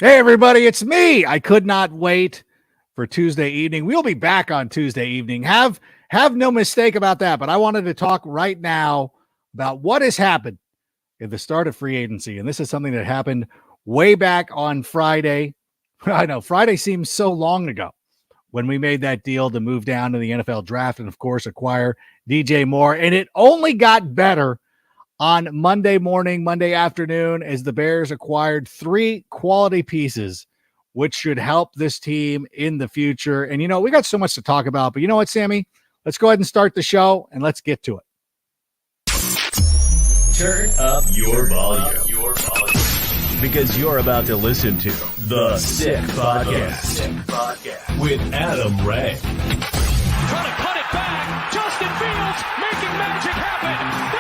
Hey, everybody, it's me. I could not wait for Tuesday evening. We'll be back on Tuesday evening. Have no mistake about that. But I wanted to talk right now about what has happened at the start of free agency. And this is something that happened way back on Friday. I know Friday seems so long ago when we made that deal to move down to the NFL draft and, of course, acquire DJ Moore. And it only got better on Monday morning, Monday afternoon, as the Bears acquired 3 quality pieces, which should help this team in the future. And, we got so much to talk about, but you know what, Sammy? Let's go ahead and start the show and let's get to it. Turn up your volume. Because you're about to listen to The Sick Podcast with Adam Ray. Trying to cut it back. Justin Fields making magic happen.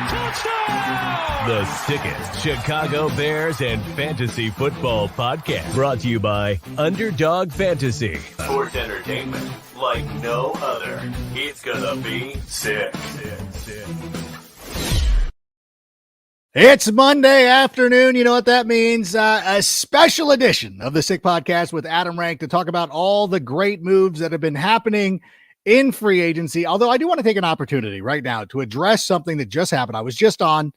Touchdown! The sickest Chicago Bears and fantasy football podcast. Brought to you by Underdog Fantasy. Sports entertainment like no other. It's gonna be sick. It's Monday afternoon. You know what that means? A special edition of the Sick Podcast with Adam Rank to talk about all the great moves that have been happening in free agency. Although I do want to take an opportunity right now to address something that just happened. I was just on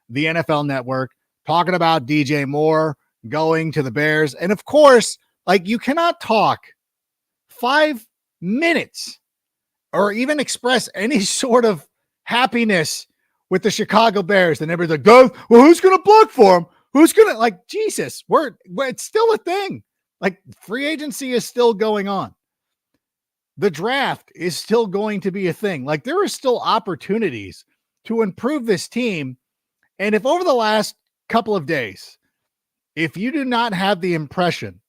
the NFL Network talking about DJ Moore going to the Bears. And of course, you cannot talk 5 minutes or even express any sort of happiness with the Chicago Bears. And everybody's like, well, who's going to block for him? Who's going to, Jesus, it's still a thing. Free agency is still going on. The draft is still going to be a thing. There are still opportunities to improve this team. And if over the last couple of days, if you do not have the impression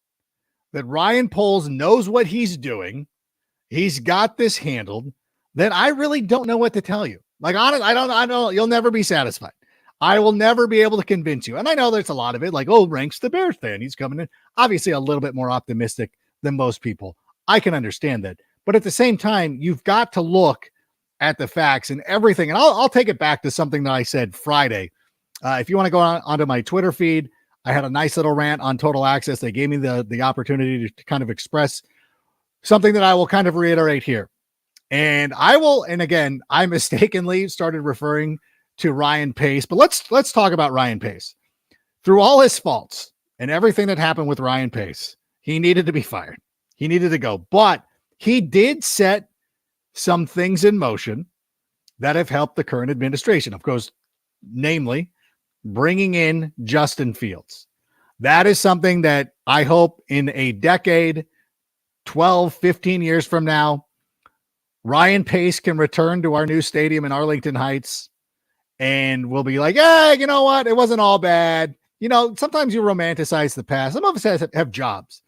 that Ryan Poles knows what he's doing, he's got this handled, then I really don't know what to tell you. Honestly, I don't, you'll never be satisfied. I will never be able to convince you. And I know there's a lot of it, Rank's the Bears fan. He's coming in, obviously a little bit more optimistic than most people. I can understand that. But at the same time, you've got to look at the facts and everything. And I'll take it back to something that I said Friday. If you want to go onto my Twitter feed, I had a nice little rant on Total Access. They gave me the opportunity to kind of express something that I will kind of reiterate here. And again, I mistakenly started referring to Ryan Pace, but let's talk about Ryan Pace. Through all his faults and everything that happened with Ryan Pace, he needed to be fired. He needed to go, but he did set some things in motion that have helped the current administration. Of course, namely, bringing in Justin Fields. That is something that I hope in a decade, 12, 15 years from now, Ryan Pace can return to our new stadium in Arlington Heights and we'll be like, you know what? It wasn't all bad. Sometimes you romanticize the past. Some of us have jobs.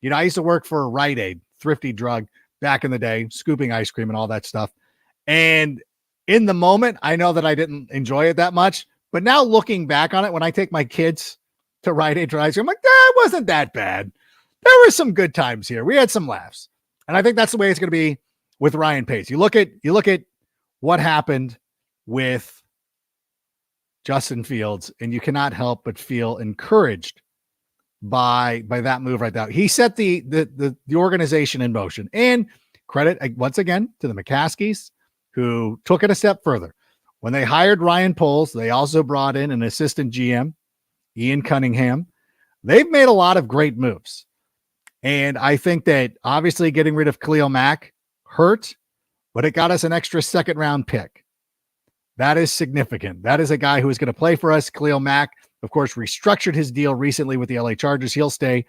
I used to work for Rite Aid, thrifty drug, back in the day, scooping ice cream and all that stuff. And in the moment, I know that I didn't enjoy it that much. But now looking back on it, when I take my kids to Rite Aid for ice cream, I'm like, that wasn't that bad. There were some good times here. We had some laughs. And I think that's the way it's going to be with Ryan Pace. You look at what happened with Justin Fields, and you cannot help but feel encouraged by that move right there. He set the organization in motion. And credit once again to the McCaskies, who took it a step further. When they hired Ryan Poles, they also brought in an assistant GM, Ian Cunningham. They've made a lot of great moves. And I think that obviously getting rid of Khalil Mack hurt, but it got us an extra second round pick. That is significant. That is a guy who is going to play for us. Khalil Mack, of course, restructured his deal recently with the LA Chargers. He'll stay.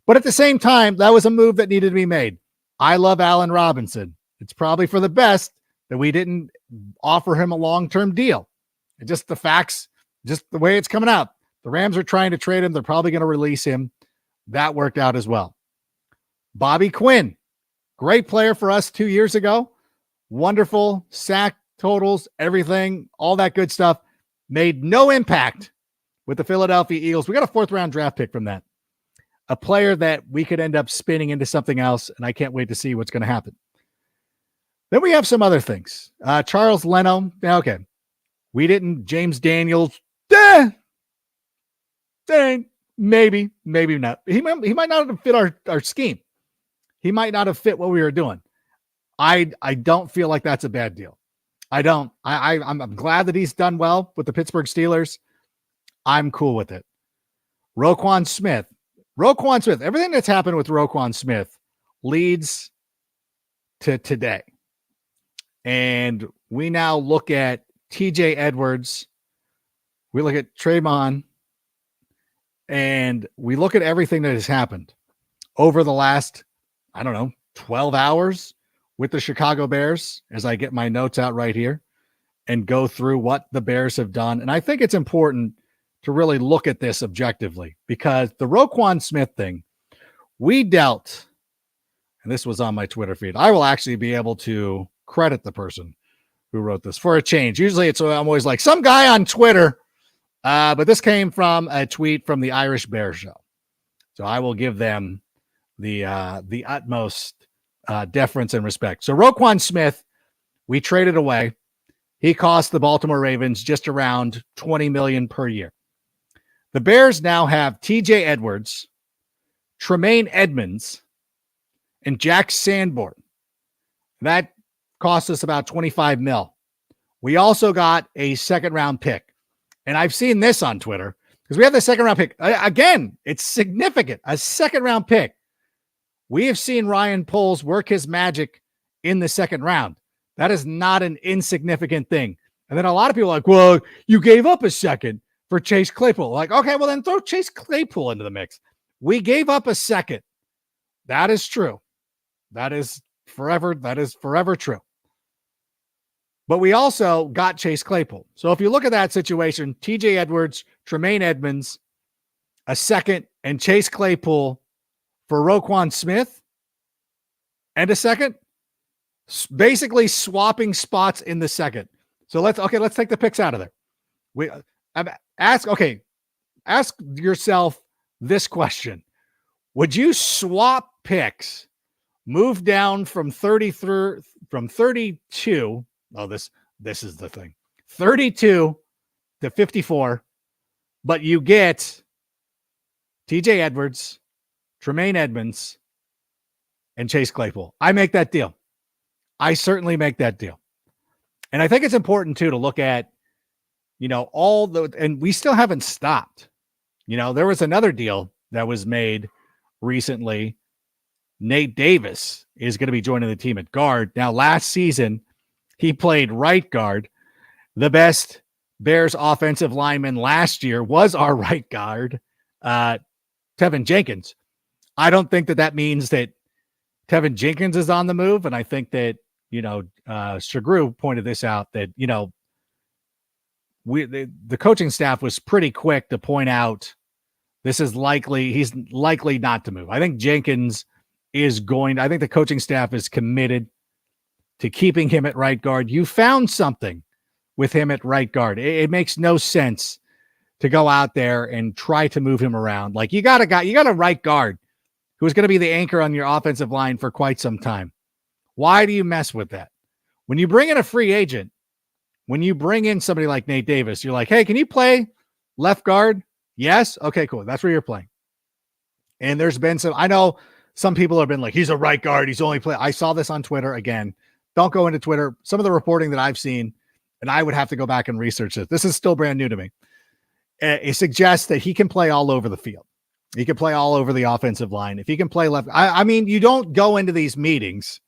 But at the same time, that was a move that needed to be made. I love Allen Robinson. It's probably for the best that we didn't offer him a long-term deal. And just the facts, just the way it's coming out. The Rams are trying to trade him. They're probably going to release him. That worked out as well. Bobby Quinn, great player for us 2 years ago. Wonderful sack totals, everything, all that good stuff. Made no impact with the Philadelphia Eagles. We got a 4th-round draft pick from that. A player that we could end up spinning into something else, and I can't wait to see what's going to happen. Then we have some other things. Charles Leno. Okay. We didn't. James Daniels. Maybe not. He might not have fit our scheme. He might not have fit what we were doing. I don't feel like that's a bad deal. I don't. I'm glad that he's done well with the Pittsburgh Steelers. I'm cool with it. Roquan Smith. Everything that's happened with Roquan Smith leads to today. And we now look at TJ Edwards. We look at Trayvon. And we look at everything that has happened over the last, 12 hours with the Chicago Bears, as I get my notes out right here and go through what the Bears have done. And I think it's important to really look at this objectively, because the Roquan Smith thing, we dealt, and this was on my Twitter feed. I will actually be able to credit the person who wrote this for a change. Usually I'm always like some guy on Twitter, but this came from a tweet from the Irish Bear Show. So I will give them the utmost deference and respect. So Roquan Smith, we traded away. He cost the Baltimore Ravens just around $20 million per year. The Bears now have TJ Edwards, Tremaine Edmonds, and Jack Sanborn. That cost us about $25 million. We also got a second-round pick. And I've seen this on Twitter because we have the second-round pick. Again, it's significant. A second-round pick. We have seen Ryan Poles work his magic in the second round. That is not an insignificant thing. And then a lot of people are like, well, you gave up a second for Chase Claypool. Like, okay, well then throw Chase Claypool into the mix. We gave up a second. That is true. That is forever true. But we also got Chase Claypool. So if you look at that situation, TJ Edwards, Tremaine Edmonds, a second, and Chase Claypool for Roquan Smith and a second, basically swapping spots in the second. So let's take the picks out of there. Ask yourself this question. Would you swap picks, move down from 32? Oh, this is the thing. 32 to 54, but you get TJ Edwards, Tremaine Edmonds, and Chase Claypool. I make that deal. I certainly make that deal. And I think it's important too to look at, and we still haven't stopped. There was another deal that was made recently. Nate Davis is going to be joining the team at guard. Now, last season, he played right guard. The best Bears offensive lineman last year was our right guard, Tevin Jenkins. I don't think that means that Tevin Jenkins is on the move. And I think that, Shagru pointed this out, that, the coaching staff was pretty quick to point out he's likely not to move. I think Jenkins I think the coaching staff is committed to keeping him at right guard. You found something with him at right guard. It makes no sense to go out there and try to move him around. Like you got a right guard who's going to be the anchor on your offensive line for quite some time. Why do you mess with that? When you bring in a free agent, when you bring in somebody like Nate Davis, you're like, hey, can you play left guard? Yes. Okay, cool. That's where you're playing. And there's been I know some people have been like, he's a right guard. He's only playing. I saw this on Twitter again. Don't go into Twitter. Some of the reporting that I've seen, and I would have to go back and research this. This is still brand new to me. It suggests that he can play all over the field. He can play all over the offensive line. If he can play left, I mean, you don't go into these meetings.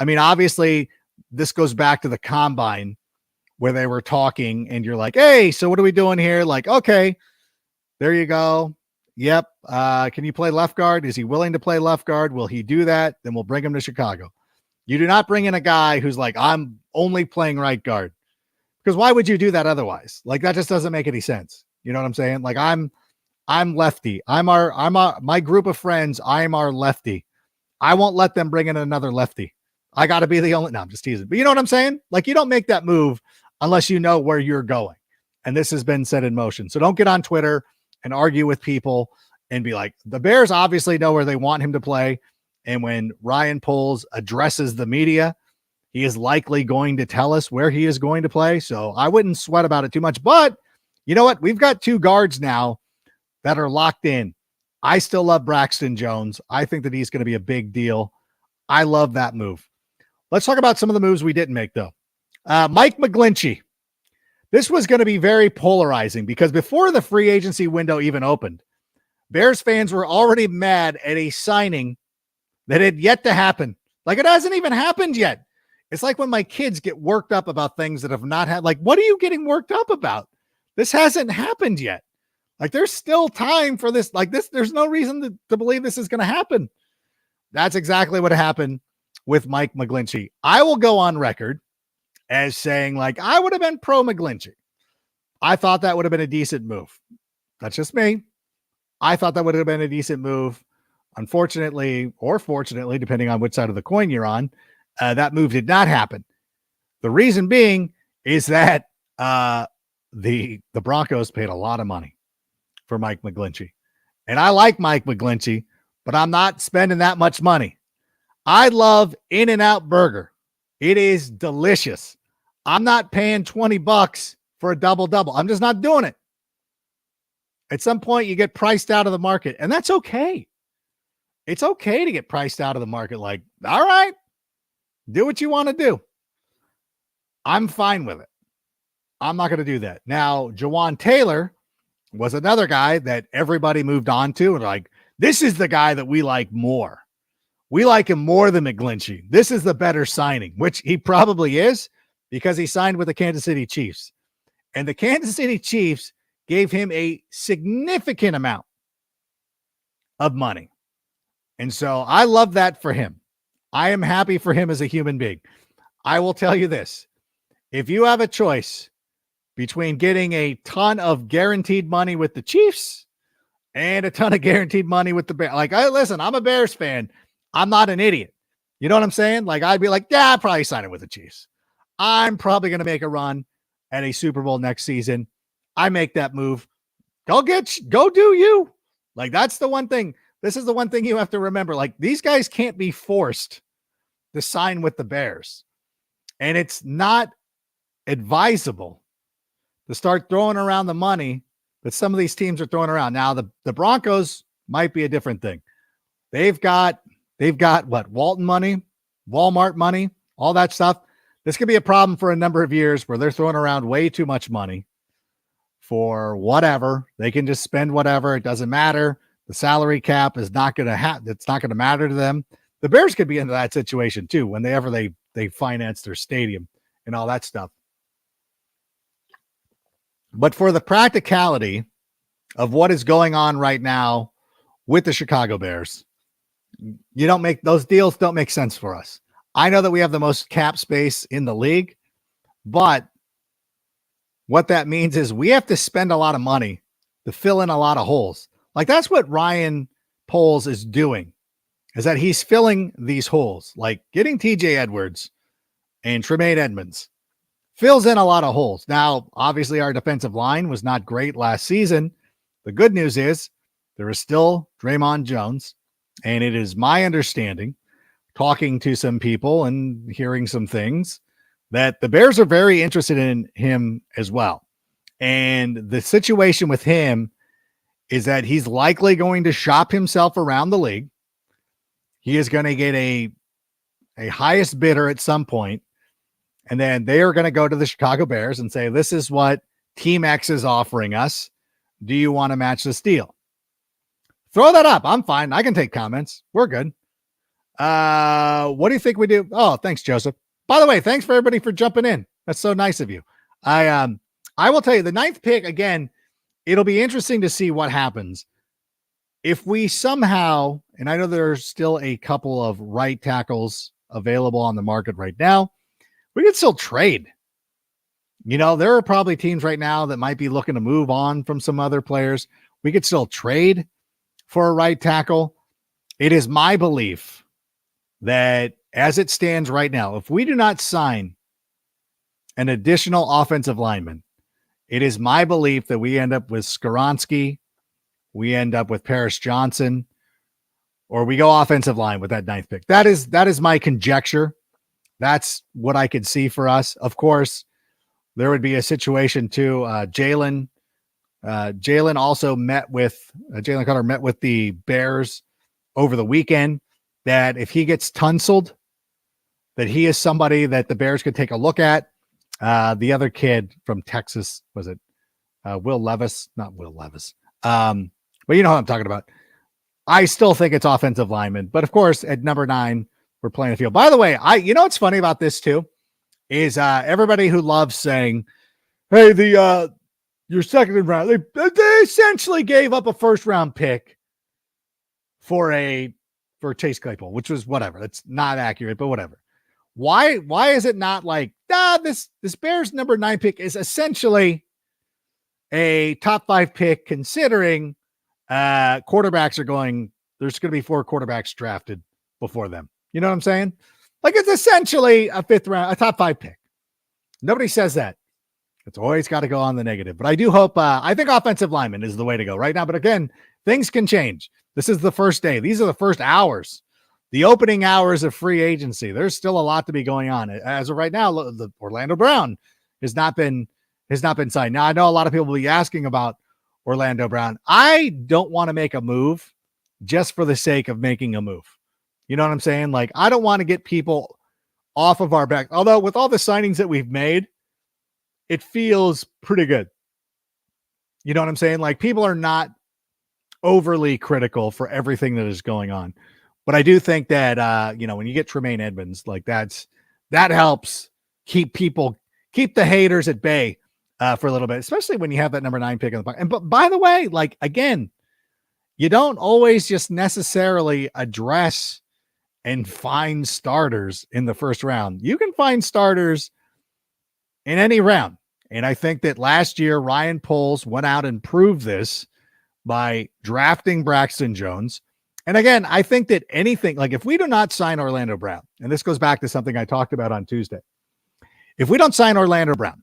I mean, obviously, this goes back to the combine where they were talking, and you're like, hey, so what are we doing here? Like, okay, there you go. Yep. Can you play left guard? Is he willing to play left guard? Will he do that? Then we'll bring him to Chicago. You do not bring in a guy who's like, I'm only playing right guard. Because why would you do that otherwise? Like, that just doesn't make any sense. You know what I'm saying? Like, I'm lefty. My group of friends, I'm our lefty. I won't let them bring in another lefty. I got to be the only, no, I'm just teasing. But you know what I'm saying? Like, you don't make that move unless you know where you're going. And this has been set in motion. So don't get on Twitter and argue with people and be like, the Bears obviously know where they want him to play. And when Ryan Poles addresses the media, he is likely going to tell us where he is going to play. So I wouldn't sweat about it too much. But you know what? We've got two guards now that are locked in. I still love Braxton Jones. I think that he's going to be a big deal. I love that move. Let's talk about some of the moves we didn't make, though. Mike McGlinchey. This was going to be very polarizing because before the free agency window even opened, Bears fans were already mad at a signing that had yet to happen. Like, it hasn't even happened yet. It's like when my kids get worked up about things that have not had, like, what are you getting worked up about? This hasn't happened yet. Like, there's still time for this. Like, this, there's no reason to believe this is going to happen. That's exactly what happened with Mike McGlinchey. I will go on record as saying, like, I would have been pro McGlinchey. I thought that would have been a decent move. That's just me. I thought that would have been a decent move. Unfortunately, or fortunately, depending on which side of the coin you're on, that move did not happen. The reason being is that the Broncos paid a lot of money for Mike McGlinchey. And I like Mike McGlinchey, but I'm not spending that much money. I love In-N-Out Burger. It is delicious. I'm not paying $20 for a double-double. I'm just not doing it. At some point, you get priced out of the market, and that's okay. It's okay to get priced out of the market. Like, all right, do what you want to do. I'm fine with it. I'm not going to do that. Now, Jawan Taylor was another guy that everybody moved on to, and like, this is the guy that we like more. We like him more than McGlinchey. This is the better signing, which he probably is because he signed with the Kansas City Chiefs. And the Kansas City Chiefs gave him a significant amount of money. And so I love that for him. I am happy for him as a human being. I will tell you this. If you have a choice between getting a ton of guaranteed money with the Chiefs and a ton of guaranteed money with the Bears, like, listen, I'm a Bears fan. I'm not an idiot. You know what I'm saying? Like, I'd be like, yeah, I'd probably sign it with the Chiefs. I'm probably going to make a run at a Super Bowl next season. I make that move. Go do you. Like, that's the one thing. This is the one thing you have to remember. Like, these guys can't be forced to sign with the Bears. And it's not advisable to start throwing around the money that some of these teams are throwing around. Now, the Broncos might be a different thing. They've got what? Walton money, Walmart money, all that stuff. This could be a problem for a number of years where they're throwing around way too much money for whatever. They can just spend whatever. It doesn't matter. The salary cap is not going to it's not going to matter to them. The Bears could be into that situation too whenever they finance their stadium and all that stuff. But for the practicality of what is going on right now with the Chicago Bears, those deals don't make sense for us. I know that we have the most cap space in the league, but what that means is we have to spend a lot of money to fill in a lot of holes. Like, that's what Ryan Poles is doing, is that he's filling these holes, like getting TJ Edwards and Tremaine Edmonds fills in a lot of holes. Now, obviously our defensive line was not great last season. The good news is there is still Draymond Jones. And it is my understanding, talking to some people and hearing some things, that the Bears are very interested in him as well. And the situation with him is that he's likely going to shop himself around the league. He is going to get a highest bidder at some point, and then they are going to go to the Chicago Bears and say, this is what Team X is offering us. Do you want to match this deal? Throw that up. I'm fine. I can take comments. We're good. What do you think we do? Oh, thanks, Joseph. By the way, thanks for everybody for jumping in. That's so nice of you. I will tell you, the 9th pick, again, it'll be interesting to see what happens. If we somehow, and I know there's still a couple of right tackles available on the market right now, we could still trade. There are probably teams right now that might be looking to move on from some other players. We could still trade for a right tackle. It is my belief that as it stands right now, if we do not sign an additional offensive lineman, it is my belief that we end up with Skoronski, we end up with Paris Johnson, or we go offensive line with that 9th pick. That is my conjecture. That's what I could see for us. Of course, there would be a situation too. Jalen Jalen also Jalen Carter met with the Bears over the weekend, that if he gets tonsiled, that he is somebody that the Bears could take a look at. The other kid from Texas, was it Will Levis? Not Will Levis. But you know what I'm talking about. I still think it's offensive lineman, but of course at number 9, we're playing the field. By the way, you know what's funny about this too is everybody who loves saying, "Hey, your second round, they essentially gave up a first round pick for Chase Claypool," which was whatever. That's not accurate, but whatever. Why is it not like, this Bears number 9 pick is essentially a top 5 pick, considering quarterbacks are there's going to be 4 quarterbacks drafted before them. You know what I'm saying? Like, it's essentially a top 5 pick. Nobody says that. It's always got to go on the negative. But I do hope, I think offensive lineman is the way to go right now. But again, things can change. This is the first day. These are the first hours, the opening hours of free agency. There's still a lot to be going on. As of right now, the Orlando Brown has not been signed. Now, I know a lot of people will be asking about Orlando Brown. I don't want to make a move just for the sake of making a move. You know what I'm saying? Like, I don't want to get people off of our back. Although with all the signings that we've made, it feels pretty good. You know what I'm saying? Like, people are not overly critical for everything that is going on. But I do think that, when you get Tremaine Edmonds, like that helps keep the haters at bay for a little bit, especially when you have that number 9 pick in the pocket. And but by the way, like, again, you don't always just necessarily address and find starters in the first round. You can find starters in any round. And I think that last year, Ryan Poles went out and proved this by drafting Braxton Jones. And again, I think that anything, like, if we do not sign Orlando Brown, and this goes back to something I talked about on Tuesday, if we don't sign Orlando Brown,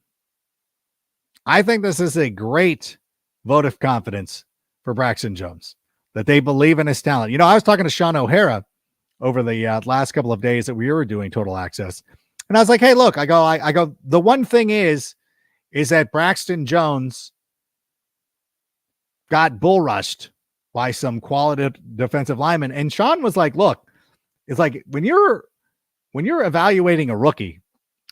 I think this is a great vote of confidence for Braxton Jones, that they believe in his talent. You know, I was talking to Sean O'Hara over the last couple of days that we were doing Total Access. And I was like, hey, look, I go, the one thing is that Braxton Jones got bull rushed by some quality defensive linemen. And Sean was like, look, it's like when you're evaluating a rookie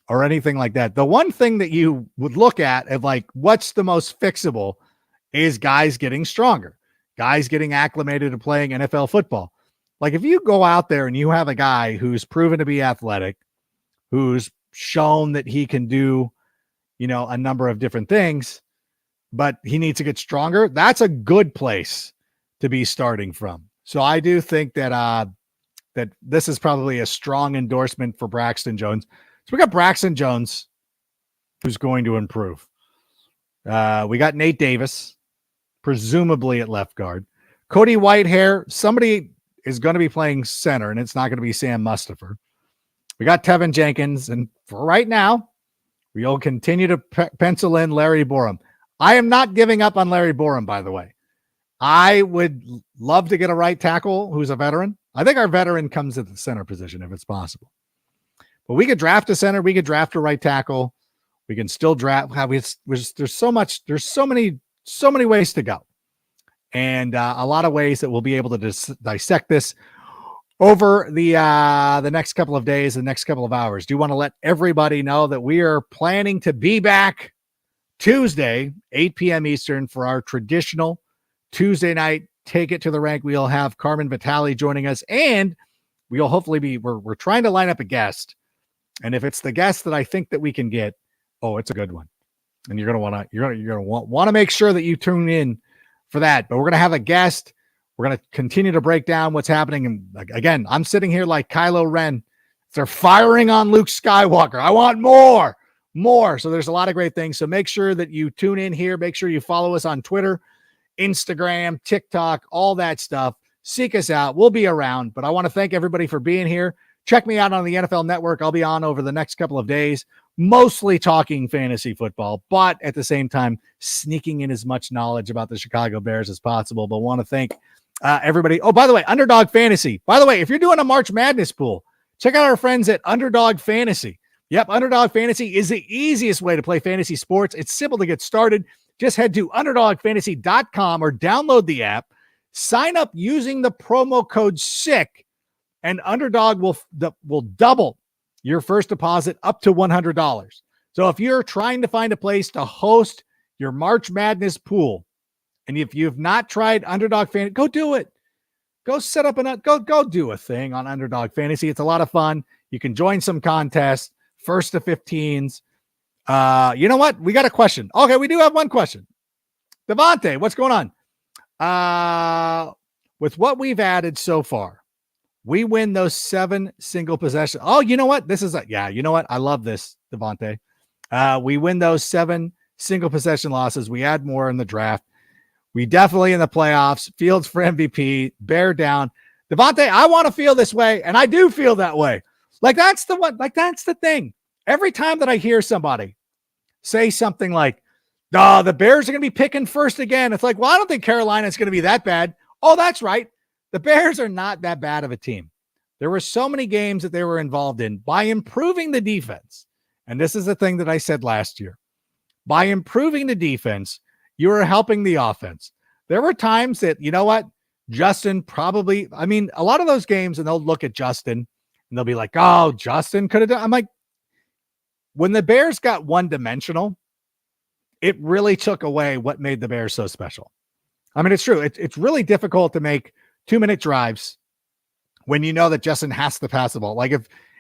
or anything like that, the one thing that you would look at of like, what's the most fixable is guys getting stronger, guys getting acclimated to playing NFL football. Like, if you go out there and you have a guy who's proven to be athletic, who's shown that he can do, a number of different things, but he needs to get stronger, that's a good place to be starting from. So I do think that that this is probably a strong endorsement for Braxton Jones. So we got Braxton Jones, who's going to improve. We got Nate Davis, presumably at left guard. Cody Whitehair, somebody is going to be playing center, and it's not going to be Sam Mustipher. We got Tevin Jenkins, and for right now, we'll continue to pencil in Larry Borum. I am not giving up on Larry Borum, by the way. I would love to get a right tackle who's a veteran. I think our veteran comes at the center position if it's possible. But we could draft a center. We could draft a right tackle. We can still draft. There's so many ways to go. And a lot of ways that we'll be able to dissect this over the next couple of days, the next couple of hours. Do want to let everybody know that we are planning to be back Tuesday, 8 p.m. Eastern, for our traditional Tuesday night Take It to the Rank. We'll have Carmen Vitale joining us, and we'll hopefully we're trying to line up a guest. And if it's the guest that I think that we can get, it's a good one. And you're going to want to make sure that you tune in for that. But we're going to have a guest. We're going to continue to break down what's happening. And again, I'm sitting here like Kylo Ren. They're firing on Luke Skywalker. I want more. So there's a lot of great things. So make sure that you tune in here. Make sure you follow us on Twitter, Instagram, TikTok, all that stuff. Seek us out. We'll be around. But I want to thank everybody for being here. Check me out on the NFL Network. I'll be on over the next couple of days, mostly talking fantasy football, but at the same time, sneaking in as much knowledge about the Chicago Bears as possible. But want to thank everybody. Oh, by the way, Underdog Fantasy. By the way, if you're doing a March Madness pool, check out our friends at Underdog Fantasy. Yep, Underdog Fantasy is the easiest way to play fantasy sports. It's simple to get started. Just head to underdogfantasy.com or download the app, sign up using the promo code SICK, and Underdog will double your first deposit up to $100. So if you're trying to find a place to host your March Madness pool, and if you've not tried Underdog Fantasy, go do it. Go set up go do a thing on Underdog Fantasy. It's a lot of fun. You can join some contests, first to 15s. You know what? We got a question. Okay, we do have one question. Devontae, what's going on? With what we've added so far, we win those 7 single possessions. Oh, you know what? You know what? I love this, Devontae. We win those 7 single possession losses. We add more in the draft. We definitely in the playoffs. Fields for MVP. Bear down. Devontae, I want to feel this way, and I do feel that way. That's the thing. Every time that I hear somebody say something like, the Bears are going to be picking first again, it's like, well, I don't think Carolina's going to be that bad. Oh, that's right. The Bears are not that bad of a team. There were so many games that they were involved in by improving the defense. And this is the thing that I said last year. By improving the defense, you are helping the offense. There were times that, you know what, Justin probably, a lot of those games, and they'll look at Justin and they'll be like, oh, Justin could have done. I'm like, when the Bears got one-dimensional, it really took away what made the Bears so special. It's true. It's really difficult to make 2-minute drives when you know that Justin has to pass the ball. Like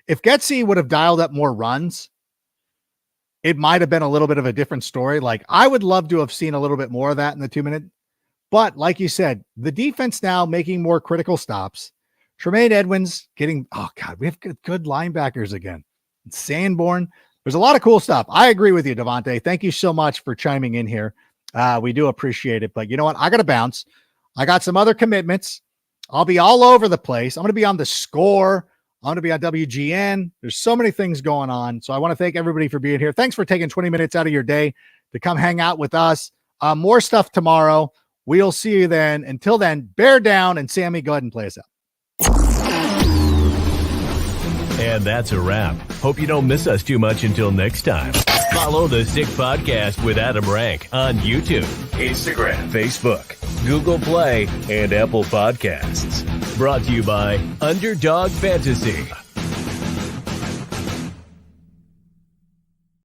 if Getsy would have dialed up more runs, it might have been a little bit of a different story. Like I would love to have seen a little bit more of that in the 2-minute. But like you said, the defense now making more critical stops. Tremaine Edmonds getting, we have good linebackers again. Sanborn. There's a lot of cool stuff. I agree with you, Devontae. Thank you so much for chiming in here. We do appreciate it. But you know what? I got to bounce. I got some other commitments. I'll be all over the place. I'm going to be on The Score. I'm going to be on WGN. There's so many things going on. So I want to thank everybody for being here. Thanks for taking 20 minutes out of your day to come hang out with us. More stuff tomorrow. We'll see you then. Until then, bear down, and Sammy, go ahead and play us out. And that's a wrap. Hope you don't miss us too much until next time. Follow the Sick Podcast with Adam Rank on YouTube, Instagram, Facebook, Google Play, and Apple Podcasts. Brought to you by Underdog Fantasy.